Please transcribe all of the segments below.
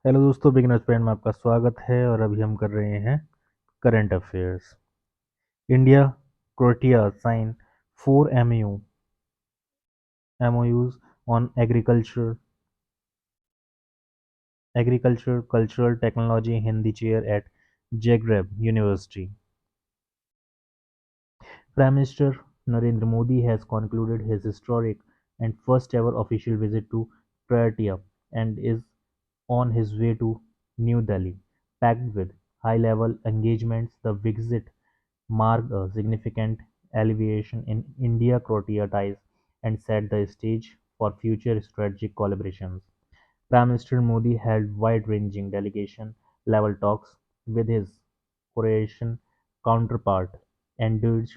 Hello दोस्तों, beginners brain में आपका स्वागत है और अभी हम कर रहे हैं current affairs. India Croatia sign 4 MOUs on agriculture, cultural technology Hindi chair at Zagreb University. Prime Minister Narendra Modi has concluded his historic and first ever official visit to Croatia and is on his way to New Delhi. Packed with high-level engagements, the visit marked a significant elevation in India-Croatia ties and set the stage for future strategic collaborations. Prime Minister Modi held wide-ranging delegation-level talks with his Croatian counterpart Andrej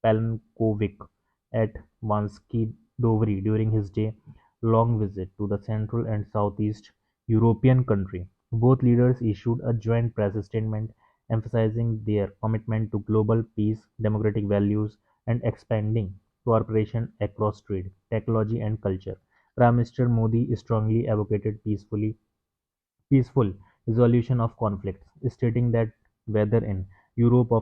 Plenković at Vanski Dovri during his day-long visit to the Central and Southeast European country. Both leaders issued a joint press statement emphasizing their commitment to global peace, democratic values, and expanding cooperation across trade, technology, and culture. Prime Minister Modi strongly advocated peaceful resolution of conflicts, stating that whether in Europe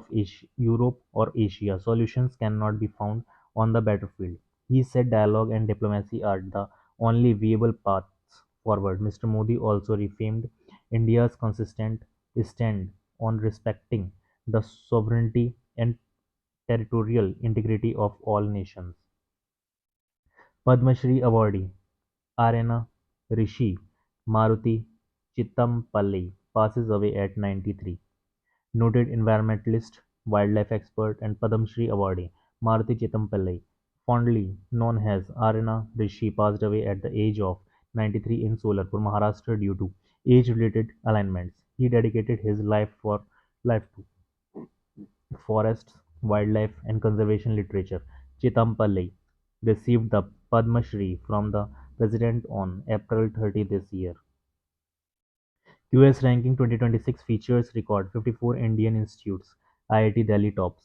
or Asia, solutions cannot be found on the battlefield. He said dialogue and diplomacy are the only viable paths forward. Mr. Modi also reaffirmed India's consistent stand on respecting the sovereignty and territorial integrity of all nations. Padma Shri awardee Arena Rishi Maruti Chittampalli passes away at 93. Noted environmentalist, wildlife expert, and Padma Shri awardee Maruti Chittampalli, fondly known as Arena Rishi, passed away at the age of 93 in Solarpur, Maharashtra due to age-related ailments. He dedicated his life to forests, wildlife, and conservation literature. Chittampalli received the Padma Shri from the President on April 30 this year. US ranking 2026 features record 54 Indian institutes. IIT Delhi tops.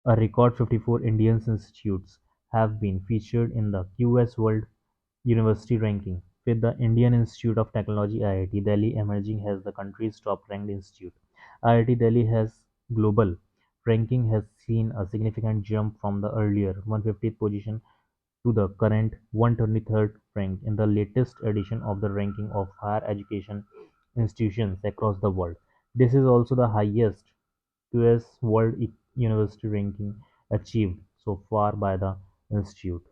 A record 54 Indian institutes have been featured in the QS World University ranking, with the Indian Institute of Technology (IIT Delhi) emerging as the country's top-ranked institute. IIT Delhi has global ranking has seen a significant jump from the earlier 150th position to the current 123rd rank in the latest edition of the ranking of higher education institutions across the world. This is also the highest QS World University ranking achieved so far by the institute.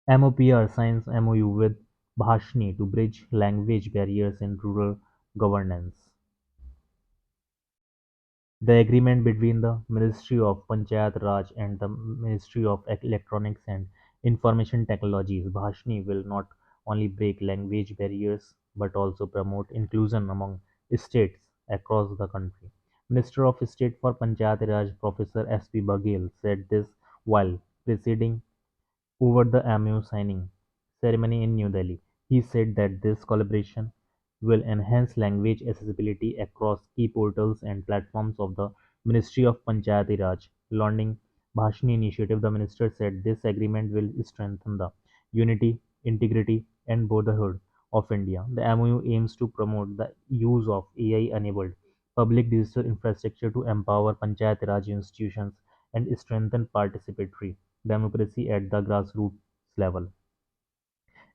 MOPR signs MOU with Bhashni to bridge language barriers in rural governance. The agreement between the Ministry of Panchayat Raj and the Ministry of Electronics and Information Technologies Bhashni will not only break language barriers but also promote inclusion among states across the country. Minister of State for Panchayat Raj Professor S.P. Baghel said this while presiding over the MOU signing ceremony in New Delhi. He said that this collaboration will enhance language accessibility across key portals and platforms of the Ministry of Panchayati Raj. Launching Bhashni initiative, the minister said this agreement will strengthen the unity, integrity, and brotherhood of India. The MOU aims to promote the use of AI-enabled public digital infrastructure to empower Panchayati Raj institutions and strengthen participatory democracy at the grassroots level.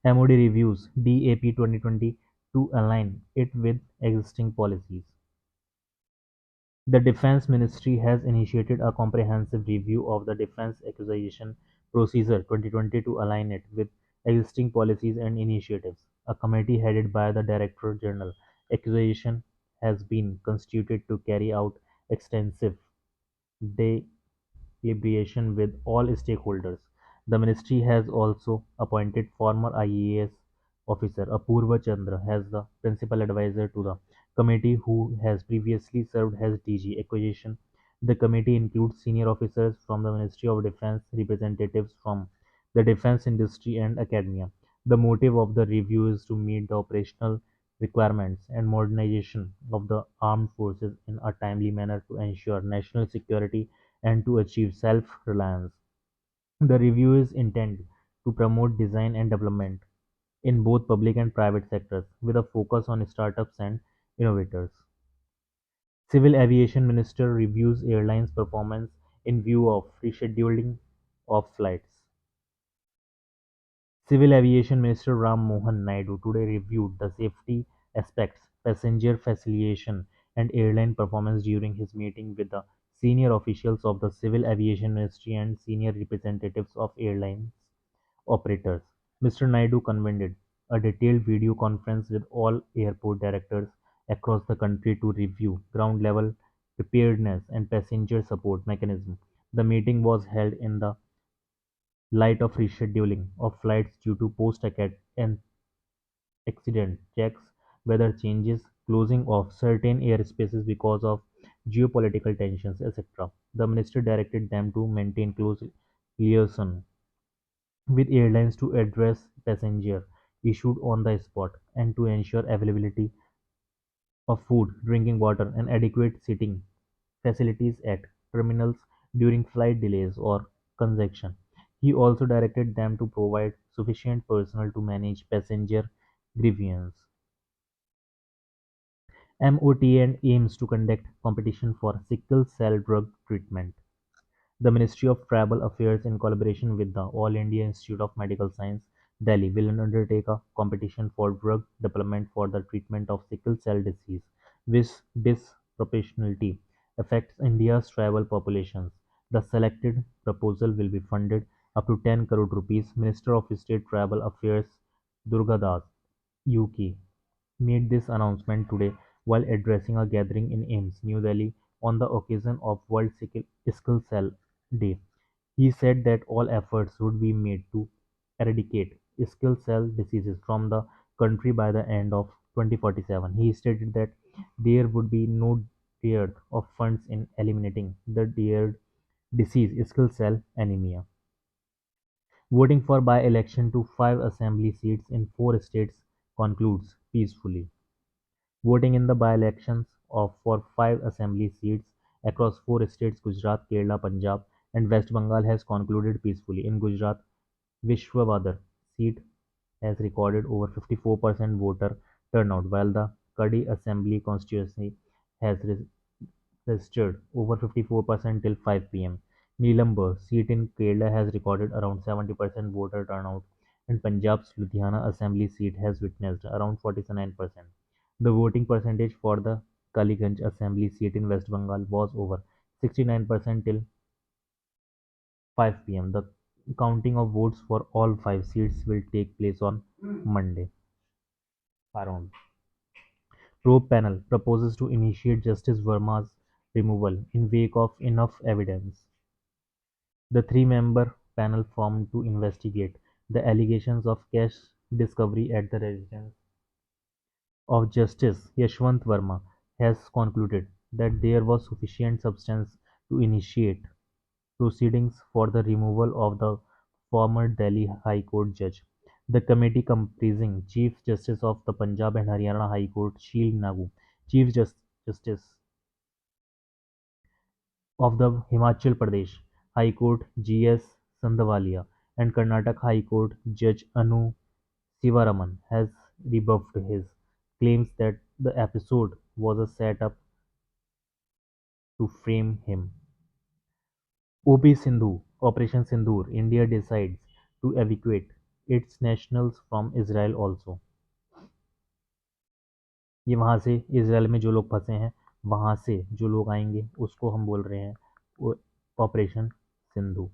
MOD reviews DAP 2020 to align it with existing policies. The Defense Ministry has initiated a comprehensive review of the Defense Acquisition Procedure 2020 to align it with existing policies and initiatives. A committee headed by the Director General Acquisition has been constituted to carry out extensive deliberation with all stakeholders. The ministry has also appointed former IAS officer Apurva Chandra as the principal advisor to the committee, who has previously served as DG Acquisition. The committee includes senior officers from the Ministry of Defense, representatives from the defense industry and academia. The motive of the review is to meet the operational requirements and modernization of the armed forces in a timely manner to ensure national security and to achieve self-reliance. The review is intended to promote design and development in both public and private sectors, with a focus on startups and innovators. Civil Aviation Minister reviews airlines' performance in view of rescheduling of flights. Civil Aviation Minister Ram Mohan Naidu today reviewed the safety aspects, passenger facilitation, and airline performance during his meeting with the senior officials of the Civil Aviation Ministry and senior representatives of airlines operators. Mr. Naidu convened a detailed video conference with all airport directors across the country to review ground level preparedness and passenger support mechanism. The meeting was held in the light of rescheduling of flights due to post-accident checks, weather changes, closing of certain airspaces because of geopolitical tensions, etc. The minister directed them to maintain close liaison with airlines to address passenger issues on the spot and to ensure availability of food, drinking water, and adequate seating facilities at terminals during flight delays or congestion. He also directed them to provide sufficient personnel to manage passenger grievance. MOTN aims to conduct competition for sickle cell drug treatment. The Ministry of Tribal Affairs, in collaboration with the All India Institute of Medical Science, Delhi, will undertake a competition for drug development for the treatment of sickle cell disease, which disproportionately affects India's tribal populations. The selected proposal will be funded up to 10 crore rupees. Minister of State Tribal Affairs Durgadas UK made this announcement today while addressing a gathering in AIIMS, New Delhi, on the occasion of World Sickle Cell Day. He said that all efforts would be made to eradicate sickle cell diseases from the country by the end of 2047. He stated that there would be no dearth of funds in eliminating the dearth disease sickle cell anemia. Voting for by-election to 5 assembly seats in 4 states concludes peacefully. Voting in the by-elections of for 5 assembly seats across 4 states Gujarat, Kerala, Punjab and West Bengal has concluded peacefully. In Gujarat, Vishwavadar seat has recorded over 54% voter turnout, while the Kadi Assembly constituency has registered over 54% till 5 p.m. Neelambur seat in Kerala has recorded around 70% voter turnout, and Punjab's Ludhiana Assembly seat has witnessed around 49%. The voting percentage for the Kaliganj Assembly seat in West Bengal was over 69% till 5 p.m. The counting of votes for all 5 seats will take place on Monday. Around. Probe panel proposes to initiate Justice Verma's removal in wake of enough evidence. The three-member panel formed to investigate the allegations of cash discovery at the residence of Justice Yashwant Verma has concluded that there was sufficient substance to initiate proceedings for the removal of the former Delhi High Court judge. The committee, comprising Chief Justice of the Punjab and Haryana High Court Sheel Nagu, Chief Justice of the Himachal Pradesh High Court G.S. Sandhawalia, and Karnataka High Court Judge Anu Sivaraman, has rebuffed his claims that the episode was a set-up to frame him. OP Sindhu Operation Sindoor, India decides to evacuate its nationals from Israel also. ये वहाँ से Israel में जो लोग फंसे हैं वहाँ से जो लोग आएंगे उसको हम बोल रहे हैं ऑपरेशन सिंधु.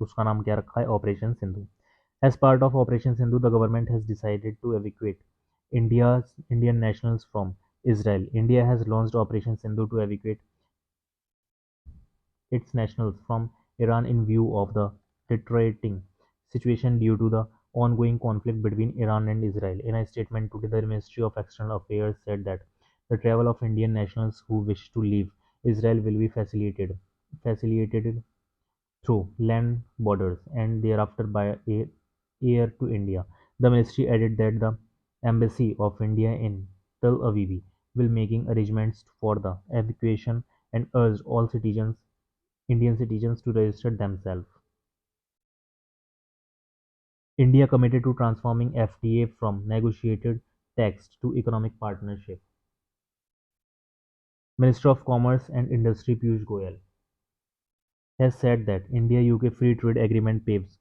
उसका नाम क्या रखा है? Operation Sindhu. As part of Operation Sindhu, the government has decided to evacuate Indian nationals from Israel. India has launched Operation Sindhu to evacuate its nationals from Iran in view of the deteriorating situation due to the ongoing conflict between Iran and Israel. In a statement today, the Ministry of External Affairs said that the travel of Indian nationals who wish to leave Israel will be facilitated through land borders and thereafter by air to India. The ministry added that the Embassy of India in Tel Aviv will making arrangements for the evacuation and urged all Indian citizens to register themselves. India committed to transforming FTA from negotiated text to economic partnership. Minister of Commerce and Industry Piyush Goyal has said that India-UK free trade agreement paves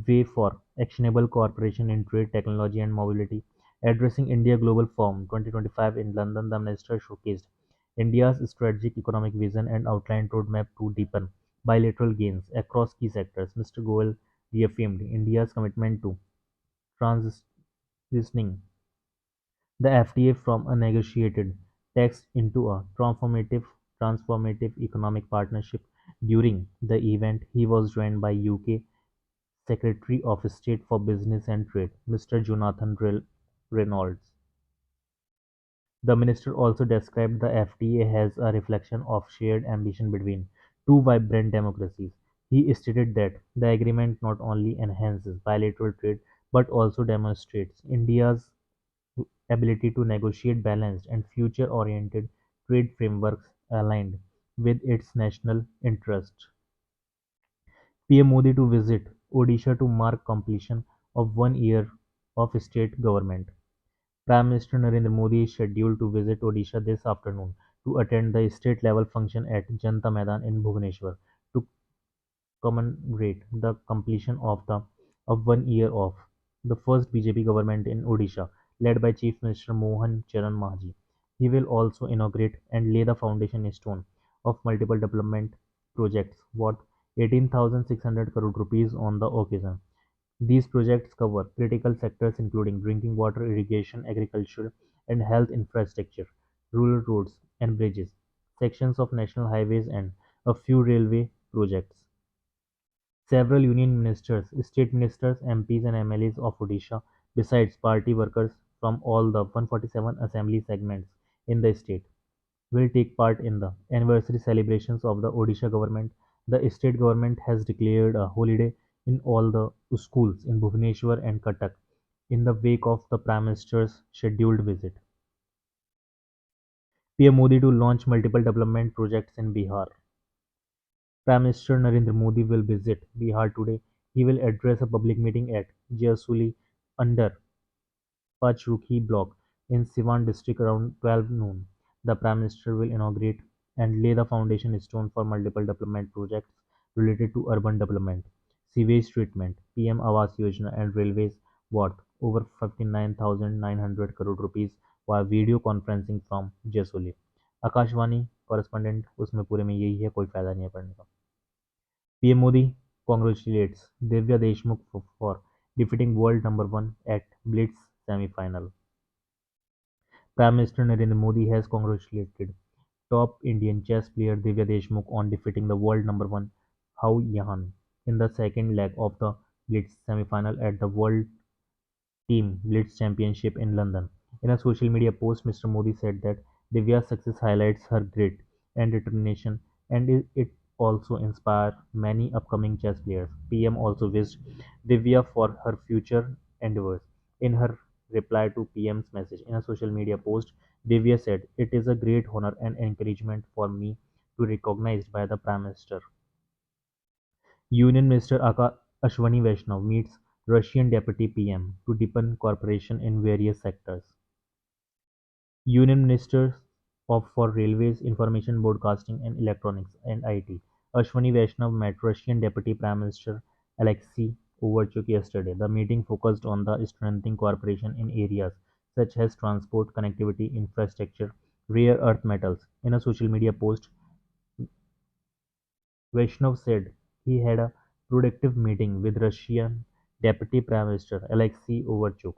way for actionable cooperation in trade, technology and mobility. Addressing India Global Forum 2025 in London, the minister showcased India's strategic economic vision and outlined roadmap to deepen bilateral gains across key sectors. Mr. Goyal reaffirmed India's commitment to transitioning the FTA from a negotiated text into a transformative economic partnership. During the event, he was joined by UK Secretary of State for Business and Trade, Mr. Jonathan Reynolds. The minister also described the FTA as a reflection of shared ambition between two vibrant democracies. He stated that the agreement not only enhances bilateral trade but also demonstrates India's ability to negotiate balanced and future-oriented trade frameworks aligned with its national interests. PM Modi to visit Odisha to mark completion of 1 year of state government. Prime Minister Narendra Modi is scheduled to visit Odisha this afternoon to attend the state-level function at Janta Maidan in Bhubaneswar to commemorate the completion of 1 year of the first BJP government in Odisha, led by Chief Minister Mohan Charan Mahanji. He will also inaugurate and lay the foundation stone of multiple development projects worth 18,600 crore rupees on the occasion. These projects cover critical sectors including drinking water, irrigation, agriculture, and health infrastructure, rural roads and bridges, sections of national highways, and a few railway projects. Several union ministers, state ministers, MPs, and MLAs of Odisha, besides party workers from all the 147 assembly segments in the state, will take part in the anniversary celebrations of the Odisha government. The state government has declared a holiday in all the schools in Bhubaneswar and Cuttack in the wake of the Prime Minister's scheduled visit. PM Modi to launch multiple development projects in Bihar. Prime Minister Narendra Modi will visit Bihar today. He will address a public meeting at Jayasuli under Pachruki block in Siwan district around 12 noon. The Prime Minister will inaugurate and lay the foundation stone for multiple development projects related to urban development, sewage treatment, PM Awas Yojana and railways worth over 59,900 crore rupees via video conferencing from जैसोली। Akashvani correspondent उसमें पूरे में यही है, कोई फायदा नहीं है पढ़ने का। PM Modi congratulates Divya Deshmukh for defeating world number one at Blitz semi-final. Prime Minister Narendra Modi has congratulated top Indian chess player Divya Deshmukh on defeating the world number one Hao Yan in the second leg of the Blitz semi-final at the World Team Blitz Championship in London. In a social media post, Mr. Modi said that Divya's success highlights her grit and determination, and it also inspires many upcoming chess players. PM also wished Divya for her future endeavors. In her reply to PM's message in a social media post, Divya said, "It is a great honor and encouragement for me to be recognized by the Prime Minister." Union Minister Ashwani Vaishnav meets Russian Deputy PM to deepen cooperation in various sectors. Union Ministers of for Railways, Information Broadcasting and Electronics and IT, Ashwani Vaishnav met Russian Deputy Prime Minister Alexei Overchuk yesterday. The meeting focused on the strengthening cooperation in areas such as transport, connectivity, infrastructure, rare earth metals. In a social media post, Vaishnav said he had a productive meeting with Russian Deputy Prime Minister Alexei Overchuk.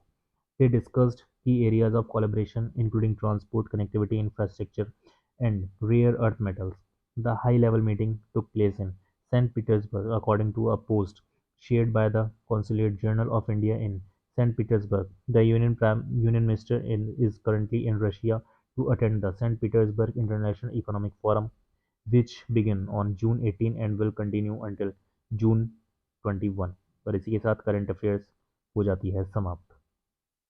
They discussed key areas of collaboration, including transport, connectivity, infrastructure, and rare earth metals. The high level meeting took place in St. Petersburg, according to a post shared by the Consulate Journal of India in St. Petersburg. The Union Minister is currently in Russia to attend the St. Petersburg International Economic Forum, which began on June 18 and will continue until June 21। और इसी के साथ current affairs हो जाती है समाप्त।